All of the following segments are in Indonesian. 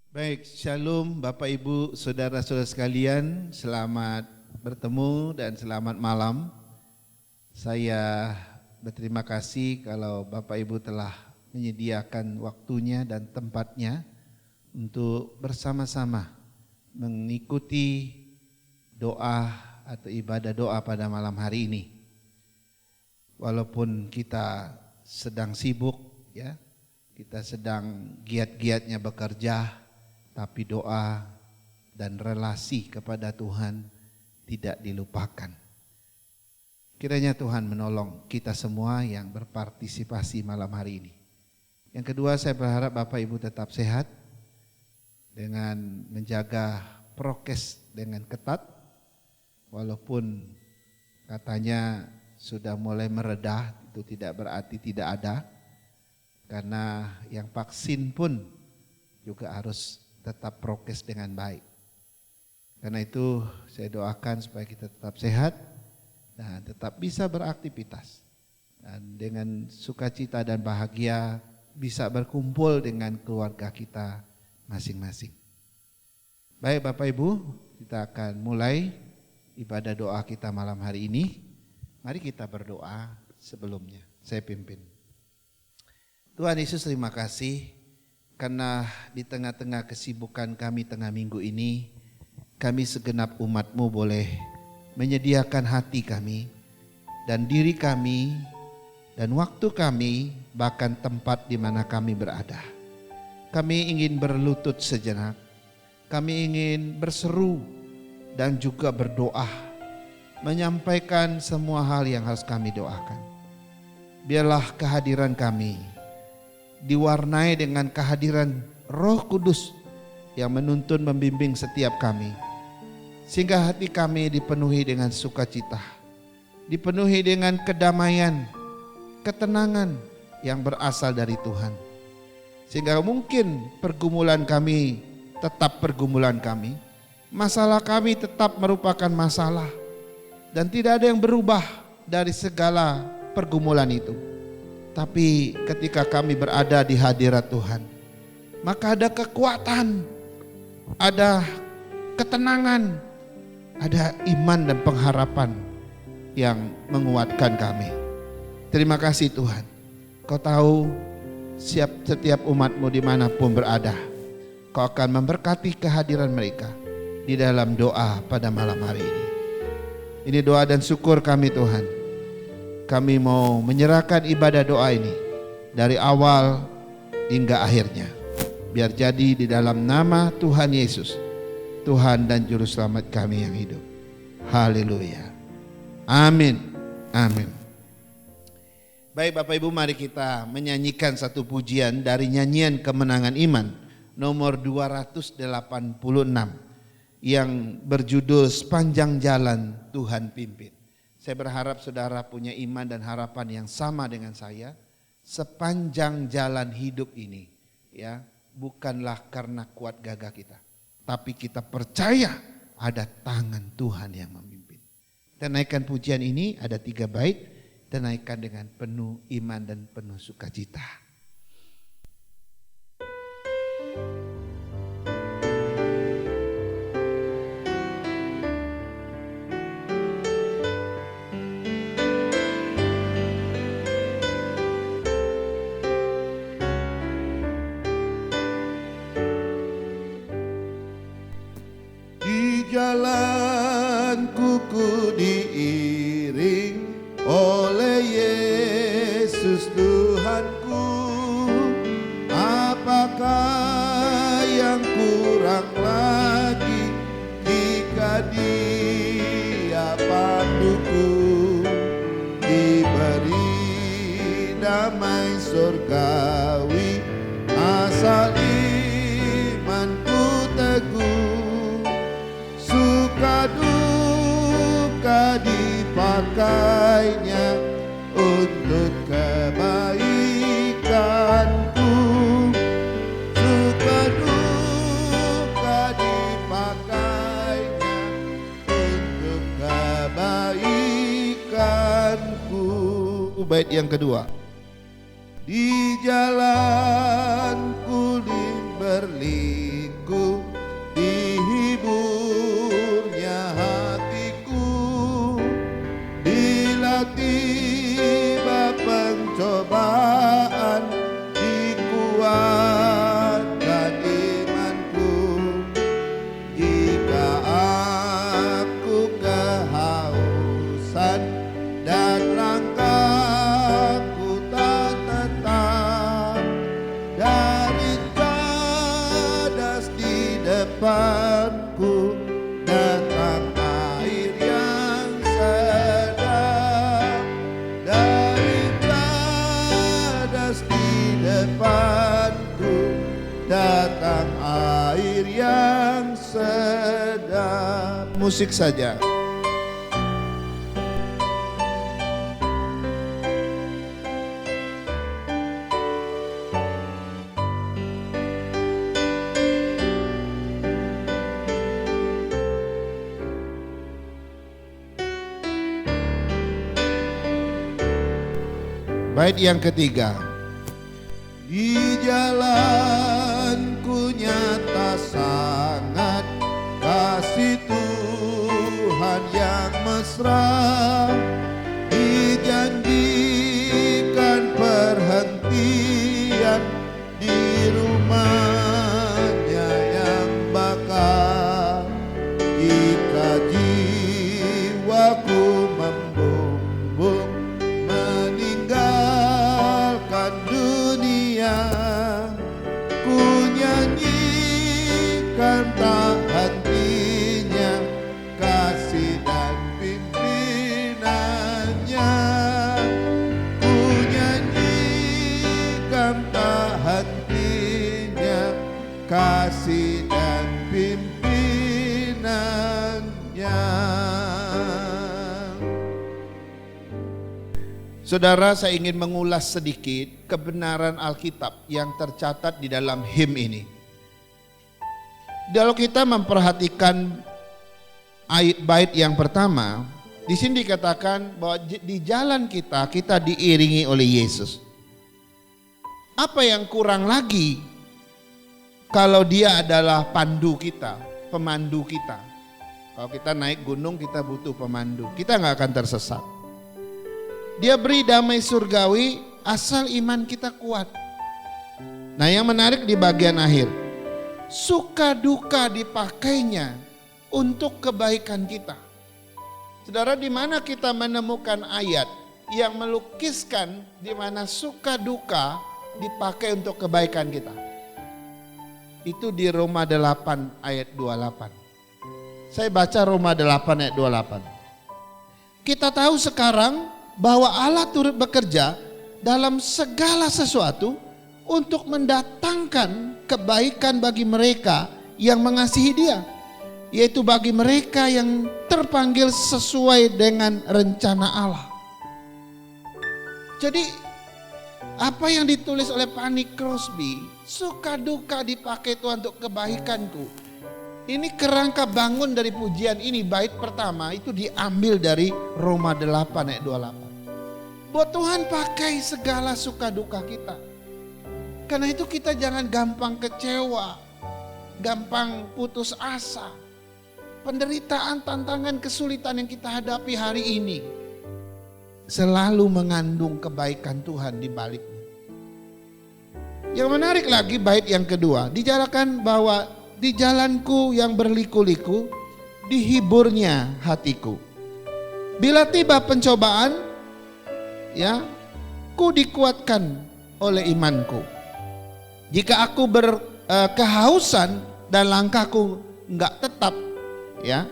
Baik, Shalom Bapak Ibu, Saudara-saudara sekalian, selamat bertemu dan selamat malam. Saya berterima kasih kalau Bapak Ibu telah menyediakan waktunya dan tempatnya untuk bersama-sama mengikuti doa atau ibadah doa pada malam hari ini. Walaupun kita sedang sibuk ya, kita sedang giat-giatnya bekerja, tapi doa dan relasi kepada Tuhan tidak dilupakan. Kiranya Tuhan menolong kita semua yang berpartisipasi malam hari ini. Yang kedua, saya berharap Bapak Ibu tetap sehat dengan menjaga prokes dengan ketat. Walaupun katanya sudah mulai meredah, itu tidak berarti tidak ada. Karena yang vaksin pun juga harus tetap prokes dengan baik. Karena itu saya doakan supaya kita tetap sehat dan tetap bisa beraktivitas. Dan dengan sukacita dan bahagia bisa berkumpul dengan keluarga kita masing-masing. Baik Bapak Ibu, kita akan mulai ibadah doa kita malam hari ini. Mari kita berdoa sebelumnya. Saya pimpin. Tuhan Yesus, terima kasih karena di tengah-tengah kesibukan kami tengah minggu ini, kami segenap umat-Mu boleh menyediakan hati kami dan diri kami dan waktu kami, bahkan tempat di mana kami berada. Kami ingin berlutut sejenak, kami ingin berseru dan juga berdoa, menyampaikan semua hal yang harus kami doakan. Biarlah kehadiran kami diwarnai dengan kehadiran Roh Kudus yang menuntun membimbing setiap kami. Sehingga hati kami dipenuhi dengan sukacita, dipenuhi dengan kedamaian, ketenangan yang berasal dari Tuhan. Sehingga mungkin pergumulan kami tetap pergumulan kami, masalah kami tetap merupakan masalah, dan tidak ada yang berubah dari segala pergumulan itu. Tapi ketika kami berada di hadirat Tuhan, maka ada kekuatan, ada ketenangan, ada iman dan pengharapan yang menguatkan kami. Terima kasih Tuhan. Kau tahu setiap umat-Mu dimanapun berada, Kau akan memberkati kehadiran mereka di dalam doa pada malam hari ini. Ini doa dan syukur kami Tuhan. Kami mau menyerahkan ibadah doa ini dari awal hingga akhirnya. Biar jadi di dalam nama Tuhan Yesus, Tuhan dan Juru Selamat kami yang hidup. Haleluya. Amin. Amin. Baik Bapak Ibu, mari kita menyanyikan satu pujian dari nyanyian Kemenangan Iman nomor 286 yang berjudul Sepanjang Jalan Tuhan Pimpin. Saya berharap saudara punya iman dan harapan yang sama dengan saya. Sepanjang jalan hidup ini, ya, bukanlah karena kuat gagah kita, tapi kita percaya ada tangan Tuhan yang memimpin. Kita naikkan pujian ini, ada 3 bait, kita naikkan dengan penuh iman dan penuh sukacita. Jalanku ku diiring oleh Yesus Tuhanku. Apakah yang kurang lagi jika Dia panduku? Diberi damai surgawi asal imanku teguh. Suka duka dipakainya untuk kebaikanku. Suka duka dipakainya untuk kebaikanku. Bait yang kedua. Di jalanku berliku musik saja. Bait yang ketiga. Di jalanku nyata sangat kasih Tuhan yang mesra, dijanjikan perhentian di rumahnya yang bakal. Jika jiwaku membumbung meninggalkan dunia, ku nyanyikan tak hentinya kasih dan pimpinannya. Ku nyanyikan tak hentinya kasih dan pimpinannya. Saudara, saya ingin mengulas sedikit kebenaran Alkitab yang tercatat di dalam him ini. Kalau kita memperhatikan bait yang pertama, di sini dikatakan bahwa di jalan kita diiringi oleh Yesus. Apa yang kurang lagi kalau dia adalah pandu kita, pemandu kita? Kalau kita naik gunung kita butuh pemandu, kita nggak akan tersesat. Dia beri damai surgawi asal iman kita kuat. Nah, yang menarik di bagian akhir, suka duka dipakainya untuk kebaikan kita. Saudara, di mana kita menemukan ayat yang melukiskan di mana suka duka dipakai untuk kebaikan kita? Itu di Roma 8 ayat 28. Saya baca Roma 8 ayat 28. Kita tahu sekarang bahwa Allah turut bekerja dalam segala sesuatu untuk mendatangkan kebaikan bagi mereka yang mengasihi Dia, yaitu bagi mereka yang terpanggil sesuai dengan rencana Allah. Jadi apa yang ditulis oleh Fanny Crosby, suka duka dipakai Tuhan untuk kebaikanku. Ini kerangka bangun dari pujian ini, bait pertama itu diambil dari Roma 8 ayat 28. Buat Tuhan pakai segala suka duka kita. Karena itu kita jangan gampang kecewa, gampang putus asa. Penderitaan, tantangan, kesulitan yang kita hadapi hari ini selalu mengandung kebaikan Tuhan di baliknya. Yang menarik lagi bait yang kedua, dijalakan bahwa di jalanku yang berliku-liku dihiburnya hatiku. Bila tiba pencobaan, ya, ku dikuatkan oleh imanku. Jika aku berkehausan dan langkahku enggak tetap, ya,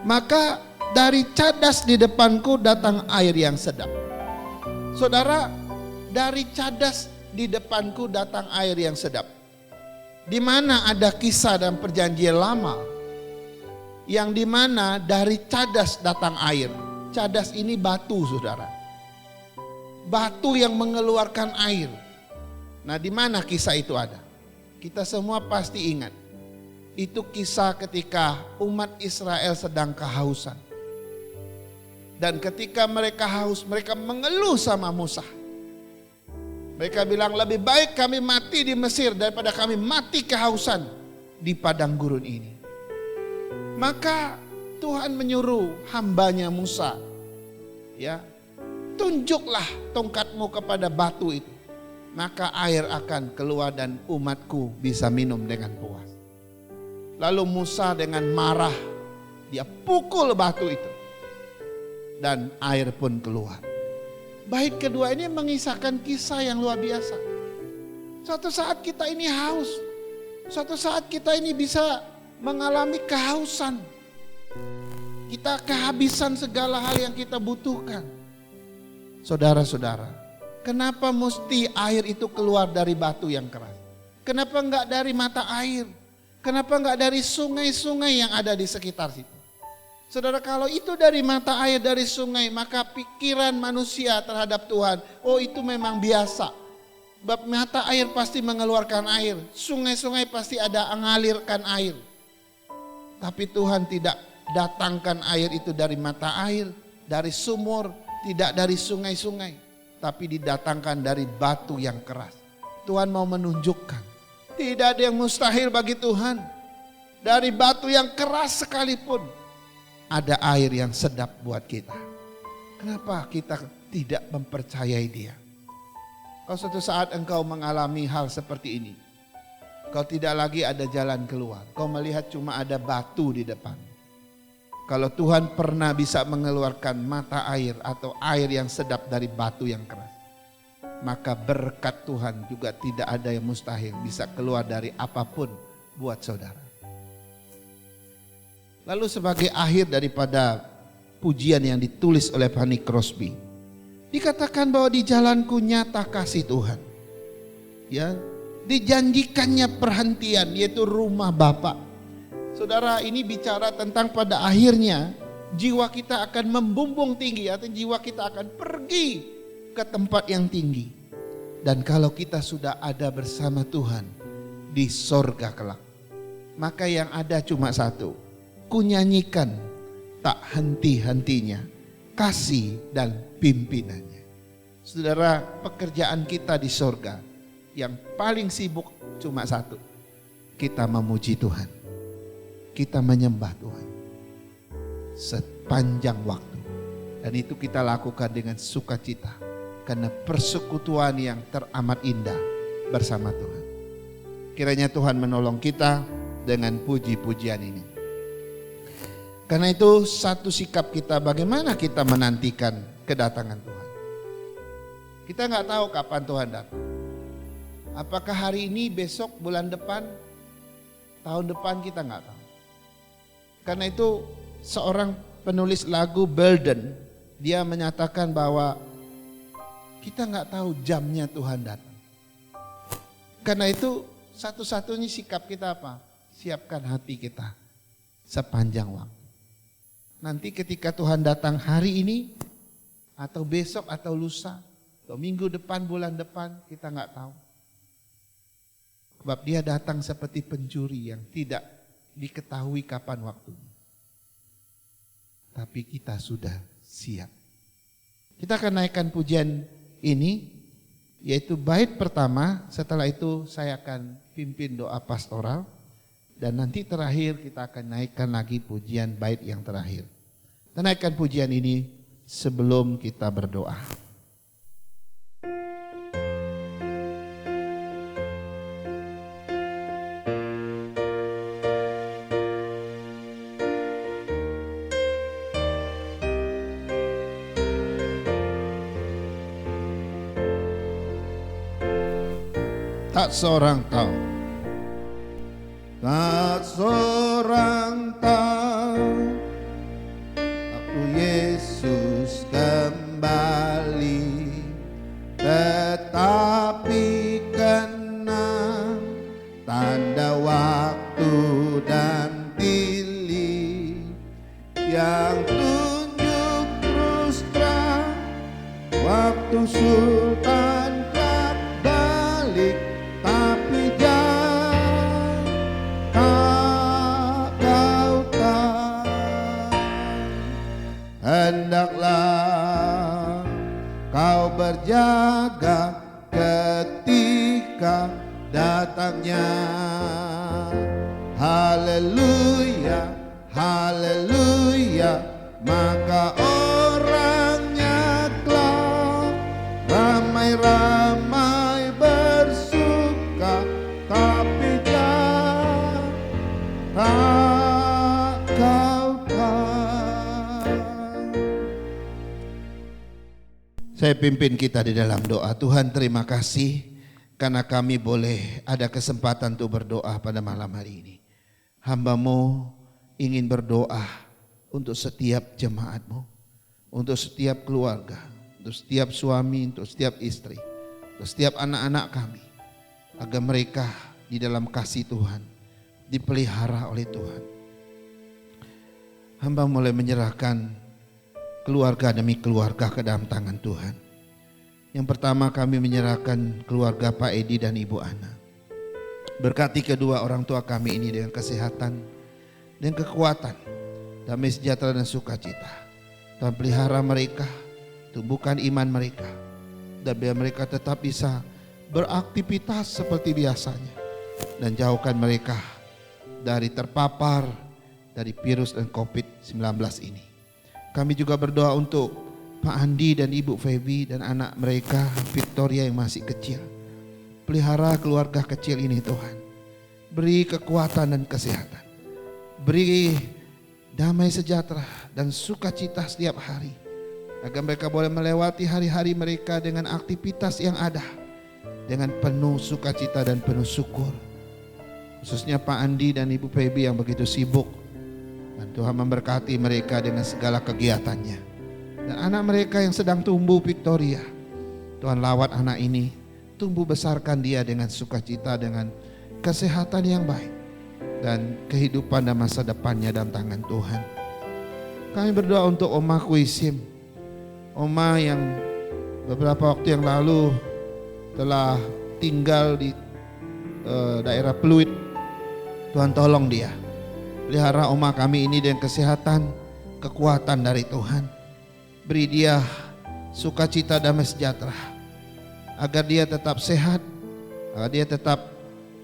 maka dari cadas di depanku datang air yang sedap. Saudara, dari cadas di depanku datang air yang sedap. Di mana ada kisah dan perjanjian lama yang di mana dari cadas datang air. Cadas ini batu, saudara. Batu yang mengeluarkan air. Nah, di mana kisah itu ada? Kita semua pasti ingat. Itu kisah ketika umat Israel sedang kehausan. Dan ketika mereka haus, mereka mengeluh sama Musa. Mereka bilang, lebih baik kami mati di Mesir daripada kami mati kehausan di padang gurun ini. Maka Tuhan menyuruh hambanya Musa, ya, tunjuklah tongkatmu kepada batu itu, maka air akan keluar dan umatku bisa minum dengan puas. Lalu Musa dengan marah, dia pukul batu itu dan air pun keluar. Bait kedua ini mengisahkan kisah yang luar biasa. Suatu saat kita ini haus, suatu saat kita ini bisa mengalami kehausan. Kita kehabisan segala hal yang kita butuhkan. Saudara-saudara, kenapa mesti air itu keluar dari batu yang keras? Kenapa enggak dari mata air? Kenapa enggak dari sungai-sungai yang ada di sekitar situ? Saudara, kalau itu dari mata air, dari sungai, maka pikiran manusia terhadap Tuhan, oh itu memang biasa. Sebab mata air pasti mengeluarkan air, sungai-sungai pasti ada mengalirkan air. Tapi Tuhan tidak datangkan air itu dari mata air, dari sumur, tidak dari sungai-sungai, tapi didatangkan dari batu yang keras. Tuhan mau menunjukkan, tidak ada yang mustahil bagi Tuhan. Dari batu yang keras sekalipun, ada air yang sedap buat kita. Kenapa kita tidak mempercayai Dia? Kalau suatu saat engkau mengalami hal seperti ini, kau tidak lagi ada jalan keluar. Kau melihat cuma ada batu di depan. Kalau Tuhan pernah bisa mengeluarkan mata air atau air yang sedap dari batu yang keras, maka berkat Tuhan juga tidak ada yang mustahil bisa keluar dari apapun buat saudara. Lalu sebagai akhir daripada pujian yang ditulis oleh Fanny Crosby, dikatakan bahwa di jalanku nyata kasih Tuhan. Ya, dijanjikannya perhentian, yaitu rumah Bapa. Saudara, ini bicara tentang pada akhirnya jiwa kita akan membumbung tinggi atau jiwa kita akan pergi ke tempat yang tinggi. Dan kalau kita sudah ada bersama Tuhan di sorga kelak, maka yang ada cuma satu, kunyanyikan tak henti-hentinya kasih dan pimpinannya. Saudara, pekerjaan kita di sorga yang paling sibuk cuma satu, kita memuji Tuhan, kita menyembah Tuhan sepanjang waktu. Dan itu kita lakukan dengan sukacita karena persekutuan yang teramat indah bersama Tuhan. Kiranya Tuhan menolong kita dengan puji-pujian ini. Karena itu satu sikap kita, bagaimana kita menantikan kedatangan Tuhan. Kita nggak tahu kapan Tuhan datang. Apakah hari ini, besok, bulan depan, tahun depan, kita nggak tahu. Karena itu seorang penulis lagu Belden, dia menyatakan bahwa kita nggak tahu jamnya Tuhan datang. Karena itu satu-satunya sikap kita apa? Siapkan hati kita sepanjang waktu. Nanti ketika Tuhan datang hari ini, atau besok, atau lusa, atau minggu depan, bulan depan, kita nggak tahu. Sebab Dia datang seperti pencuri yang tidak diketahui kapan waktunya. Tapi kita sudah siap. Kita akan naikkan pujian ini, yaitu bait pertama. Setelah itu saya akan pimpin doa pastoral. Dan nanti terakhir kita akan naikkan lagi pujian bait yang terakhir. Kita naikkan pujian ini sebelum kita berdoa. Tak seorang tahu, tak seorang tahu waktu Yesus kembali, tetapi karena tanda waktu dan pilih yang tunjuk terus terang, waktu Sultan tak balik. Tapi jangan kau tahu, hendaklah kau berjaga ketika datangnya. Haleluya, haleluya, maka orangnya kelak ramai-ramai bersuka, tapi tak kau tahu. Saya pimpin kita di dalam doa. Tuhan, terima kasih karena kami boleh ada kesempatan untuk berdoa pada malam hari ini. Hamba-Mu ingin berdoa untuk setiap jemaat-Mu, untuk setiap keluarga, untuk setiap suami, untuk setiap istri, untuk setiap anak-anak kami, agar mereka di dalam kasih Tuhan dipelihara oleh Tuhan. hamba mulai menyerahkan keluarga demi keluarga ke dalam tangan Tuhan. Yang pertama kami menyerahkan keluarga Pak Edi dan Ibu Ana. Berkati kedua orang tua kami ini dengan kesehatan dan kekuatan, damai sejahtera dan sukacita. Tuhan pelihara mereka, tumbuhkan iman mereka, dan biar mereka tetap bisa beraktivitas seperti biasanya. Dan jauhkan mereka dari terpapar dari virus dan COVID-19 ini. Kami juga berdoa untuk Pak Andi dan Ibu Feby dan anak mereka Victoria yang masih kecil. Pelihara keluarga kecil ini Tuhan. Beri kekuatan dan kesehatan. Beri damai sejahtera dan sukacita setiap hari. Agar mereka boleh melewati hari-hari mereka dengan aktivitas yang ada. Dengan penuh sukacita dan penuh syukur. Khususnya Pak Andi dan Ibu Feby yang begitu sibuk. Dan Tuhan memberkati mereka dengan segala kegiatannya. Dan anak mereka yang sedang tumbuh Victoria. Tuhan lawat anak ini. Tumbuh besarkan dia dengan sukacita, dengan kesehatan yang baik. Dan kehidupan dan masa depannya dalam tangan Tuhan. Kami berdoa untuk Oma Kuisim. Oma yang beberapa waktu yang lalu telah tinggal di daerah Pluit. Tuhan tolong dia. Pelihara Oma kami ini dengan kesehatan, kekuatan dari Tuhan. Beri dia sukacita damai sejahtera. Agar dia tetap sehat, agar dia tetap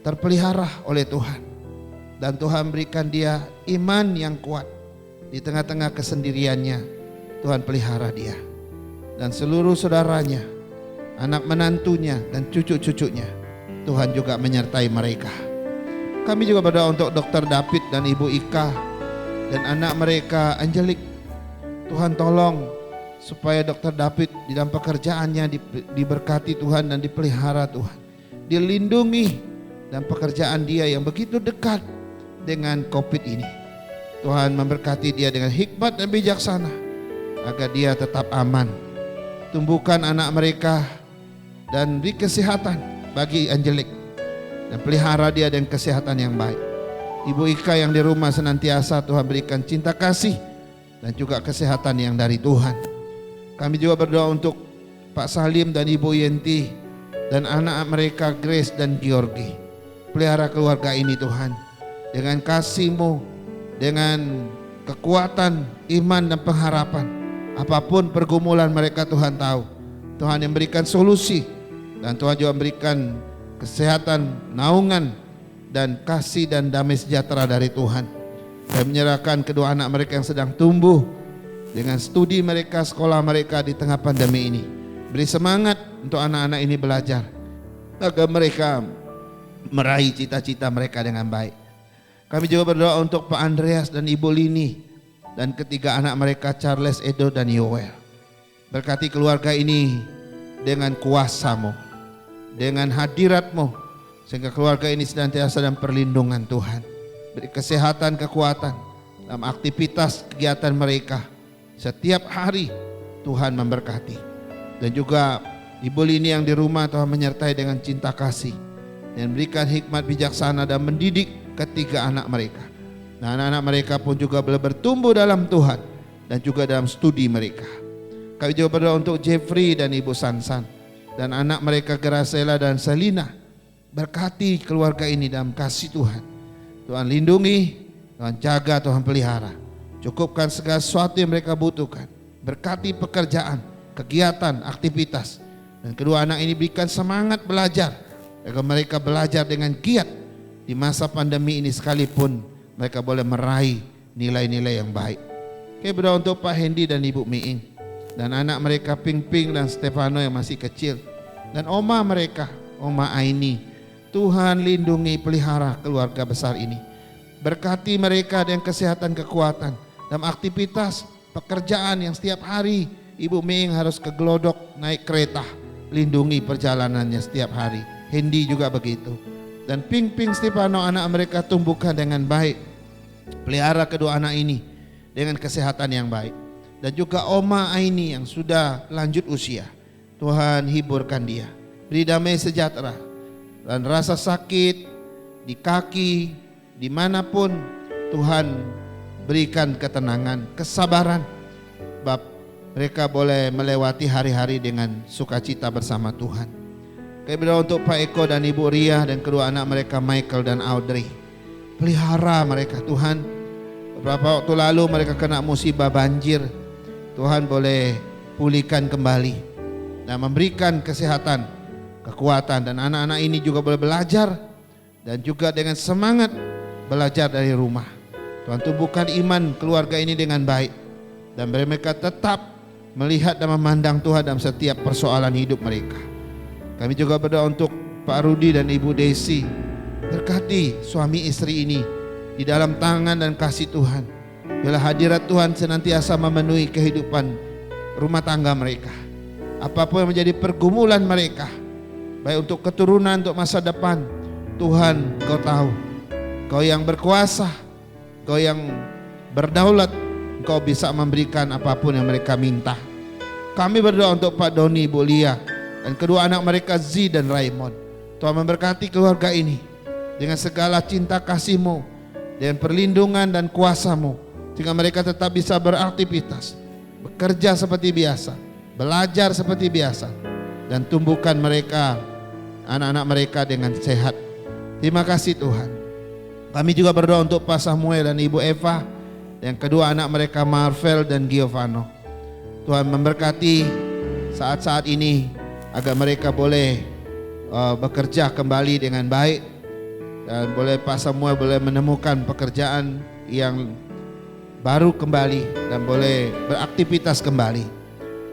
terpelihara oleh Tuhan. Dan Tuhan berikan dia iman yang kuat. Di tengah-tengah kesendiriannya, Tuhan pelihara dia. Dan seluruh saudaranya, anak menantunya dan cucu-cucunya, Tuhan juga menyertai mereka. Kami juga berdoa untuk Dr. David dan Ibu Ika dan anak mereka Angelik. Tuhan tolong supaya Dr. David di dalam pekerjaannya diberkati Tuhan dan dipelihara Tuhan. Dilindungi dan pekerjaan dia yang begitu dekat dengan COVID ini. Tuhan memberkati dia dengan hikmat dan bijaksana agar dia tetap aman. Tumbuhkan anak mereka dan beri kesehatan bagi Angelik. Dan pelihara dia dengan kesehatan yang baik. Ibu Ika yang di rumah senantiasa Tuhan berikan cinta kasih dan juga kesehatan yang dari Tuhan. Kami juga berdoa untuk Pak Salim dan Ibu Yenti dan anak mereka Grace dan Georgi. Pelihara keluarga ini Tuhan dengan kasih-Mu, dengan kekuatan, iman dan pengharapan. Apapun pergumulan mereka Tuhan tahu. Tuhan yang berikan solusi dan Tuhan juga memberikan kesehatan, naungan, dan kasih dan damai sejahtera dari Tuhan. Saya menyerahkan kedua anak mereka yang sedang tumbuh dengan studi mereka, sekolah mereka di tengah pandemi ini. Beri semangat untuk anak-anak ini belajar agar mereka meraih cita-cita mereka dengan baik. Kami juga berdoa untuk Pak Andreas dan Ibu Lini dan ketiga anak mereka Charles, Edo, dan Yoel. Berkati keluarga ini dengan kuasa-Mu, dengan hadirat-Mu, sehingga keluarga ini senantiasa dalam perlindungan Tuhan. Beri kesehatan, kekuatan dalam aktivitas kegiatan mereka. Setiap hari Tuhan memberkati. Dan juga Ibu Lini yang di rumah Tuhan menyertai dengan cinta kasih dan berikan hikmat bijaksana dan mendidik ketiga anak mereka. Nah, anak-anak mereka pun juga boleh bertumbuh dalam Tuhan dan juga dalam studi mereka. Kami juga berdoa untuk Jeffrey dan Ibu Sansan dan anak mereka Gracela dan Selina. Berkati keluarga ini dalam kasih Tuhan. Tuhan lindungi, Tuhan jaga, Tuhan pelihara. Cukupkan segala sesuatu yang mereka butuhkan. Berkati pekerjaan, kegiatan, aktivitas. Dan kedua anak ini berikan semangat belajar agar mereka belajar dengan giat di masa pandemi ini, sekalipun mereka boleh meraih nilai-nilai yang baik. Oke, berdoa untuk Pak Hendy dan Ibu Miing dan anak mereka Ping Ping dan Stefano yang masih kecil, dan oma mereka, Oma Aini. Tuhan lindungi, pelihara keluarga besar ini. Berkati mereka dengan kesehatan, kekuatan dalam aktivitas pekerjaan yang setiap hari Ibu Miing harus ke Glodok naik kereta. Lindungi perjalanannya setiap hari. Hendy juga begitu. Dan Ping Ping, Stefano, anak mereka tumbuhkan dengan baik. Pelihara kedua anak ini dengan kesehatan yang baik. Dan juga Oma Aini yang sudah lanjut usia. Tuhan hiburkan dia. Beri damai sejahtera. Dan rasa sakit di kaki, dimanapun Tuhan berikan ketenangan, kesabaran. Bab, mereka boleh melewati hari-hari dengan sukacita bersama Tuhan. Kami berdoa untuk Pak Eko dan Ibu Ria dan kedua anak mereka Michael dan Audrey. Pelihara mereka Tuhan. Beberapa waktu lalu mereka kena musibah banjir. Tuhan boleh pulihkan kembali dan memberikan kesehatan, kekuatan, dan anak-anak ini juga boleh belajar dan juga dengan semangat belajar dari rumah. Tuhan tumbuhkan iman keluarga ini dengan baik dan mereka tetap melihat dan memandang Tuhan dalam setiap persoalan hidup mereka. Kami juga berdoa untuk Pak Rudi dan Ibu Desi. Berkati suami istri ini di dalam tangan dan kasih Tuhan. Biarlah hadirat Tuhan senantiasa memenuhi kehidupan rumah tangga mereka. Apapun yang menjadi pergumulan mereka, baik untuk keturunan, untuk masa depan, Tuhan Kau tahu. Kau yang berkuasa, Kau yang berdaulat, Kau bisa memberikan apapun yang mereka minta. Kami berdoa untuk Pak Doni, Bu Lia, dan kedua anak mereka Z dan Raymond. Tuhan memberkati keluarga ini dengan segala cinta kasih-Mu, dengan perlindungan dan kuasa-Mu, sehingga mereka tetap bisa beraktivitas, bekerja seperti biasa, belajar seperti biasa, dan tumbuhkan mereka, anak-anak mereka dengan sehat. Terima kasih Tuhan. Kami juga berdoa untuk Pak Samuel dan Ibu Eva, dan kedua anak mereka Marvel dan Giovanno. Tuhan memberkati saat-saat ini agar mereka boleh bekerja kembali dengan baik, dan boleh Pak Samuel boleh menemukan pekerjaan yang baru kembali dan boleh beraktivitas kembali.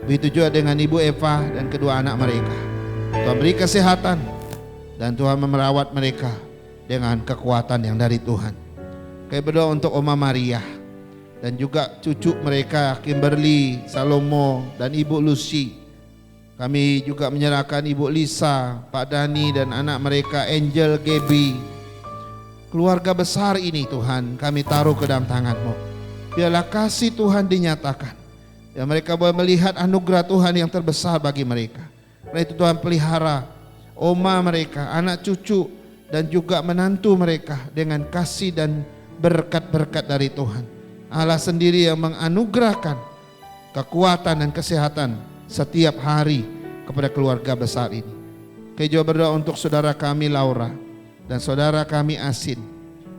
Begitu juga dengan Ibu Eva dan kedua anak mereka. Tuhan beri kesehatan dan Tuhan memerawat mereka dengan kekuatan yang dari Tuhan. Kami berdoa untuk Oma Maria dan juga cucu mereka Kimberly, Salomo, dan Ibu Lucy. Kami juga menyerahkan Ibu Lisa, Pak Dani, dan anak mereka Angel, Gaby. Keluarga besar ini Tuhan kami taruh ke dalam tangan-Mu. Biarlah kasih Tuhan dinyatakan, dan mereka boleh melihat anugerah Tuhan yang terbesar bagi mereka. Karena itu Tuhan pelihara oma mereka, anak cucu, dan juga menantu mereka dengan kasih dan berkat-berkat dari Tuhan. Allah sendiri yang menganugerahkan kekuatan dan kesehatan setiap hari kepada keluarga besar ini. Kami juga berdoa untuk saudara kami Laura dan saudara kami Asin.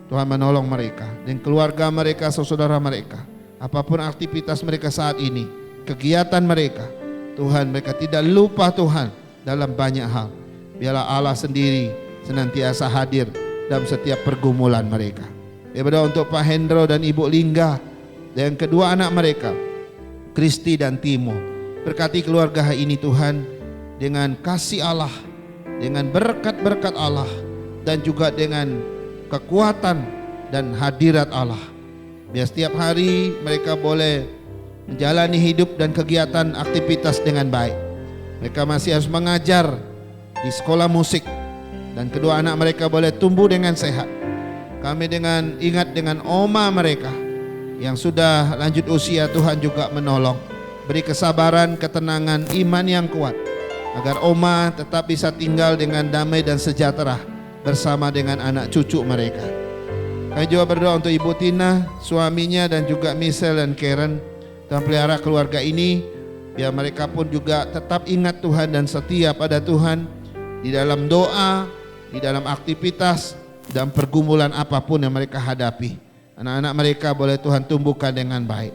Tuhan menolong mereka dan keluarga mereka, saudara mereka. Apapun aktivitas mereka saat ini, kegiatan mereka, Tuhan, mereka tidak lupa Tuhan dalam banyak hal. Biarlah Allah sendiri senantiasa hadir dalam setiap pergumulan mereka. Dia berdoa untuk Pak Hendro dan Ibu Lingga dan kedua anak mereka, Kristi dan Timo. Berkati keluarga ini Tuhan dengan kasih Allah, dengan berkat-berkat Allah, dan juga dengan kekuatan dan hadirat Allah. Biar setiap hari mereka boleh menjalani hidup dan kegiatan aktivitas dengan baik. Mereka masih harus mengajar di sekolah musik, dan kedua anak mereka boleh tumbuh dengan sehat. Kami ingat dengan oma mereka yang sudah lanjut usia, Tuhan juga menolong. Beri kesabaran, ketenangan, iman yang kuat, agar oma tetap bisa tinggal dengan damai dan sejahtera bersama dengan anak cucu mereka. Kami juga berdoa untuk Ibu Tina, suaminya, dan juga Michelle dan Karen. Tuhan pelihara keluarga ini, biar mereka pun juga tetap ingat Tuhan dan setia pada Tuhan di dalam doa, di dalam aktivitas, dan pergumulan apapun yang mereka hadapi. Anak-anak mereka boleh Tuhan tumbuhkan dengan baik.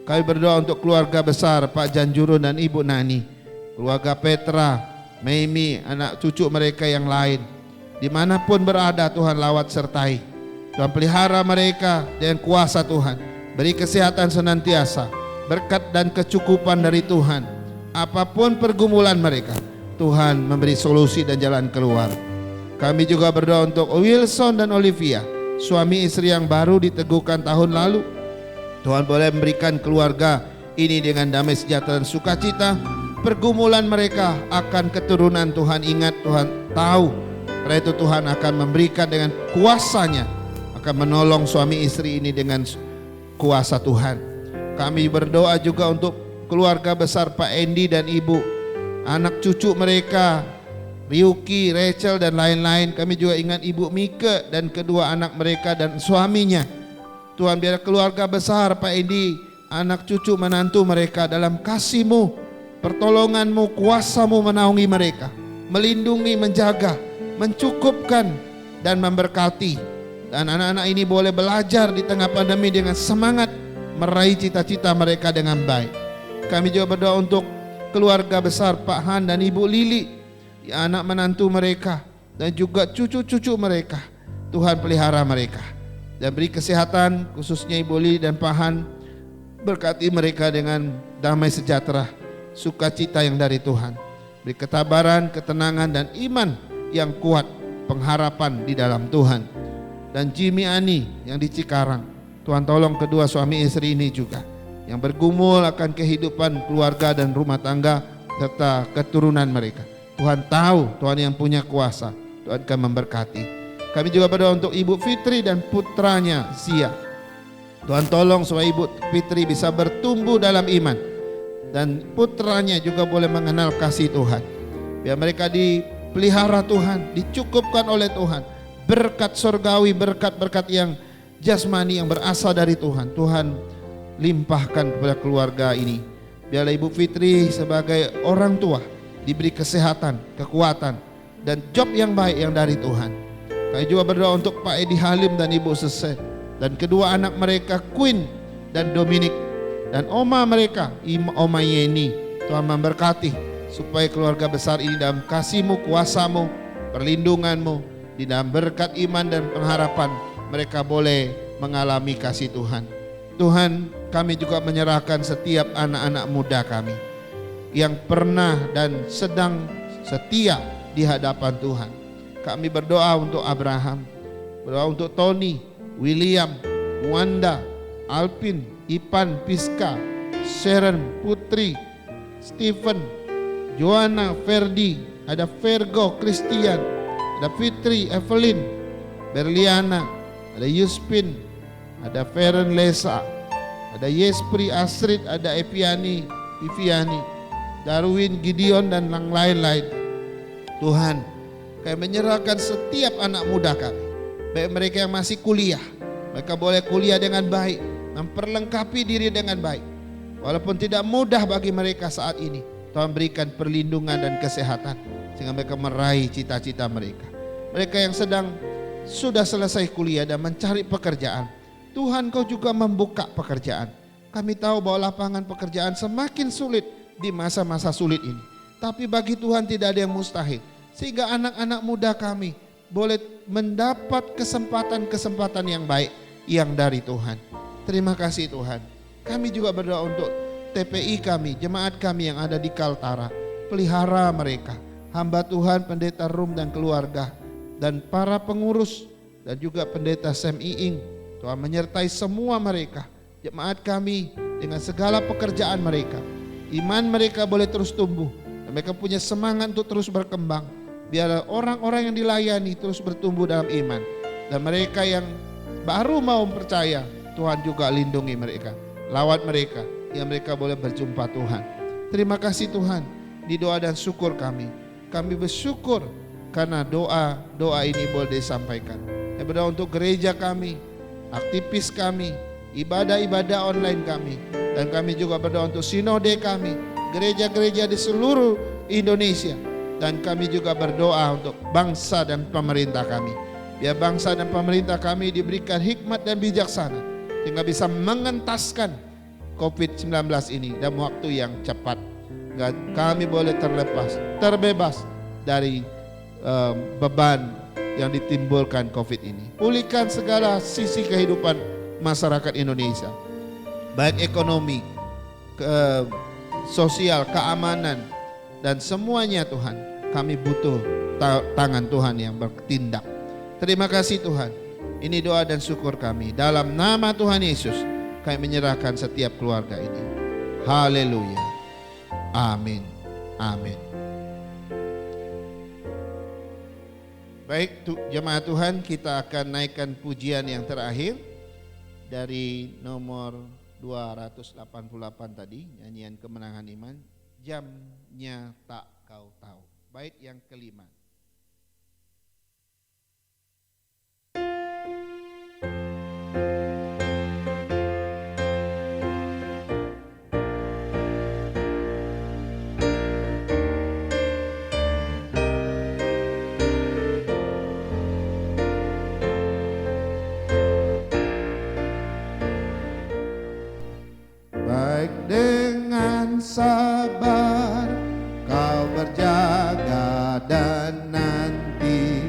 Kami berdoa untuk keluarga besar Pak Janjurun dan Ibu Nani, keluarga Petra, Mimi, anak cucu mereka yang lain. Dimanapun berada Tuhan lawat sertai. Tuhan pelihara mereka dengan kuasa Tuhan. Beri kesehatan senantiasa, berkat dan kecukupan dari Tuhan. Apapun pergumulan mereka, Tuhan memberi solusi dan jalan keluar. Kami juga berdoa untuk Wilson dan Olivia, suami istri yang baru diteguhkan tahun lalu. Tuhan boleh memberikan keluarga ini dengan damai sejahtera dan sukacita. Pergumulan mereka akan keturunan Tuhan ingat, Tuhan tahu. Karena itu Tuhan akan memberikan dengan kuasa-Nya, akan menolong suami istri ini dengan kuasa Tuhan. Kami berdoa juga untuk keluarga besar Pak Endi dan Ibu, anak cucu mereka, Ryuki, Rachel, dan lain-lain. Kami juga ingat Ibu Mika dan kedua anak mereka dan suaminya. Tuhan, biar keluarga besar Pak Edi, anak cucu menantu mereka dalam kasih-Mu, pertolongan-Mu, kuasa-Mu menaungi mereka, melindungi, menjaga, mencukupkan dan memberkati. Dan anak-anak ini boleh belajar di tengah pandemi dengan semangat meraih cita-cita mereka dengan baik. Kami juga berdoa untuk keluarga besar Pak Han dan Ibu Lili, anak menantu mereka dan juga cucu-cucu mereka. Tuhan pelihara mereka dan beri kesehatan, khususnya Ibu Lili dan Pak Han. Berkati mereka dengan damai sejahtera, sukacita yang dari Tuhan. Beri ketabaran, ketenangan dan iman yang kuat, pengharapan di dalam Tuhan. Dan Jimmy Ani yang di Cikarang, Tuhan tolong kedua suami istri ini juga, yang bergumul akan kehidupan keluarga dan rumah tangga serta keturunan mereka. Tuhan tahu, Tuhan yang punya kuasa, Tuhan akan memberkati. Kami juga berdoa untuk Ibu Fitri dan putranya Sia. Tuhan tolong supaya Ibu Fitri bisa bertumbuh dalam iman dan putranya juga boleh mengenal kasih Tuhan. Biar mereka dipelihara Tuhan, dicukupkan oleh Tuhan, berkat surgawi, berkat-berkat yang jasmani yang berasal dari Tuhan. Tuhan limpahkan kepada keluarga ini. Biarlah Ibu Fitri sebagai orang tua diberi kesehatan, kekuatan dan job yang baik yang dari Tuhan. Kami juga berdoa untuk Pak Edi Halim dan Ibu Sese dan kedua anak mereka Queen dan Dominic dan oma mereka Oma Yeni. Tuhan memberkati supaya keluarga besar ini dalam kasih-Mu, kuasa-Mu, perlindungan-Mu, di dalam berkat iman dan pengharapan mereka boleh mengalami kasih Tuhan. Tuhan, kami juga menyerahkan setiap anak-anak muda kami yang pernah dan sedang setia di hadapan Tuhan. Kami berdoa untuk Abraham, berdoa untuk Tony, William, Wanda, Alpin, Ipan, Piska, Sharon, Putri, Stephen, Joanna, Ferdi, ada Virgo, Christian, ada Fitri, Evelyn, Berliana, ada Yuspin, ada Feren Lesa, ada Yespri, Astrid, ada Epiani, Viviani, Darwin, Gideon dan yang lain-lain. Tuhan, kami menyerahkan setiap anak muda kami, baik mereka yang masih kuliah, mereka boleh kuliah dengan baik, memperlengkapi diri dengan baik. Walaupun tidak mudah bagi mereka saat ini, Tuhan berikan perlindungan dan kesehatan sehingga mereka meraih cita-cita mereka. Mereka yang sudah selesai kuliah dan mencari pekerjaan, Tuhan Kau juga membuka pekerjaan. Kami tahu bahwa lapangan pekerjaan semakin sulit di masa-masa sulit ini. Tapi bagi Tuhan tidak ada yang mustahil. Sehingga anak-anak muda kami boleh mendapat kesempatan-kesempatan yang baik yang dari Tuhan. Terima kasih Tuhan. Kami juga berdoa untuk TPI kami, jemaat kami yang ada di Kaltara. Pelihara mereka, hamba Tuhan Pendeta Rum dan keluarga, dan para pengurus dan juga Pendeta Sam Iing. Tuhan menyertai semua mereka, jemaat kami dengan segala pekerjaan mereka. Iman mereka boleh terus tumbuh dan mereka punya semangat untuk terus berkembang. Biar orang-orang yang dilayani terus bertumbuh dalam iman. Dan mereka yang baru mau percaya, Tuhan juga lindungi mereka, lawat mereka, yang mereka boleh berjumpa Tuhan. Terima kasih Tuhan, di doa dan syukur kami bersyukur karena doa ini boleh disampaikan. Saya berdoa untuk gereja kami, aktivis kami, ibadah-ibadah online kami, dan kami juga berdoa untuk sinode kami, gereja-gereja di seluruh Indonesia, dan kami juga berdoa untuk bangsa dan pemerintah kami. Biar bangsa dan pemerintah kami diberikan hikmat dan bijaksana sehingga bisa mengentaskan COVID-19 ini dalam waktu yang cepat. Kami boleh terbebas dari beban yang ditimbulkan COVID ini. Pulihkan segala sisi kehidupan masyarakat Indonesia, baik ekonomi, sosial, keamanan, dan semuanya Tuhan. Kami butuh tangan Tuhan yang bertindak. Terima kasih Tuhan. Ini doa dan syukur kami. Dalam nama Tuhan Yesus, kami menyerahkan setiap keluarga ini. Haleluya. Amin. Amin. Baik jemaat Tuhan, kita akan naikkan pujian yang terakhir dari nomor 288 tadi, nyanyian kemenangan iman, jamnya tak kau tahu. Bait yang kelima. sabar, kau berjaga dan nanti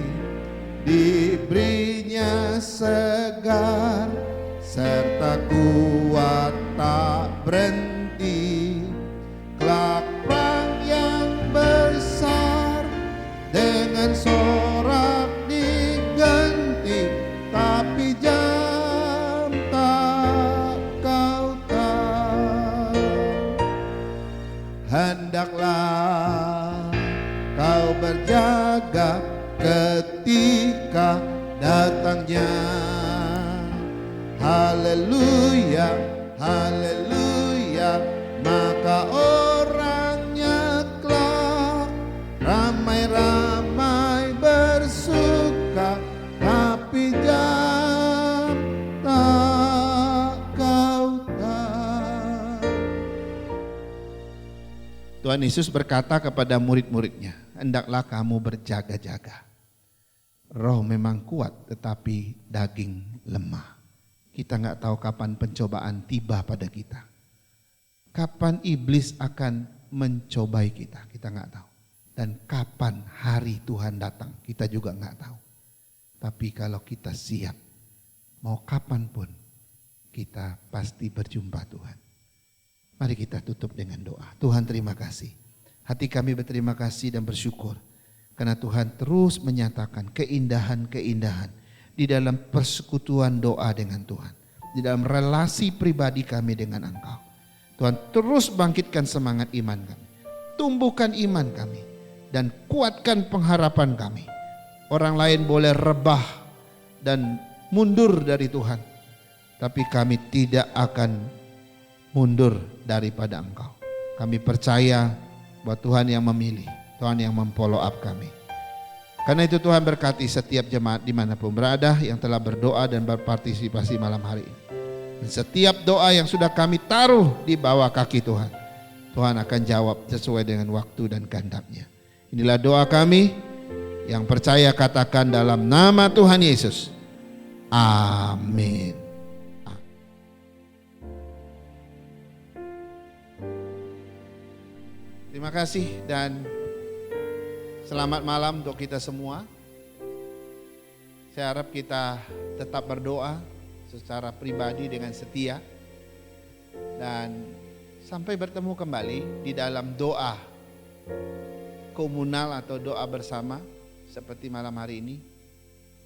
diberinya segar serta kuat tak berhenti. Kelak perang yang besar dengan sorak diganti, tapi jam tak kau tahu. Hendaklah kau berjaga ketika datangnya. Haleluya, haleluya, maka orangnya kelak ramai-ramai bersuka, tapi jam tak kau tahu. Tuhan Yesus berkata kepada murid-muridnya, hendaklah kamu berjaga-jaga. Roh memang kuat tetapi daging lemah. Kita nggak tahu kapan pencobaan tiba pada kita. Kapan iblis akan mencobai kita, kita nggak tahu. Dan kapan hari Tuhan datang, kita juga nggak tahu. Tapi kalau kita siap, mau kapanpun, kita pasti berjumpa Tuhan. Mari kita tutup dengan doa. Tuhan terima kasih. Hati kami berterima kasih dan bersyukur. Karena Tuhan terus menyatakan keindahan-keindahan di dalam persekutuan doa dengan Tuhan. Di dalam relasi pribadi kami dengan Engkau. Tuhan terus bangkitkan semangat iman kami. Tumbuhkan iman kami. Dan kuatkan pengharapan kami. Orang lain boleh rebah dan mundur dari Tuhan. Tapi kami tidak akan mundur daripada Engkau. Kami percaya bahwa Tuhan yang memilih. Tuhan yang memfollow up kami. Karena itu Tuhan berkati setiap jemaat dimanapun berada yang telah berdoa dan berpartisipasi malam hari ini. Dan setiap doa yang sudah kami taruh di bawah kaki Tuhan, Tuhan akan jawab sesuai dengan waktu dan kehendaknya. Inilah doa kami, yang percaya katakan dalam nama Tuhan Yesus. Amin. Terima kasih dan selamat malam untuk kita semua. Saya harap kita tetap berdoa secara pribadi dengan setia. Dan sampai bertemu kembali di dalam doa komunal atau doa bersama seperti malam hari ini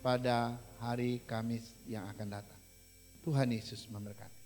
pada hari Kamis yang akan datang. Tuhan Yesus memberkati.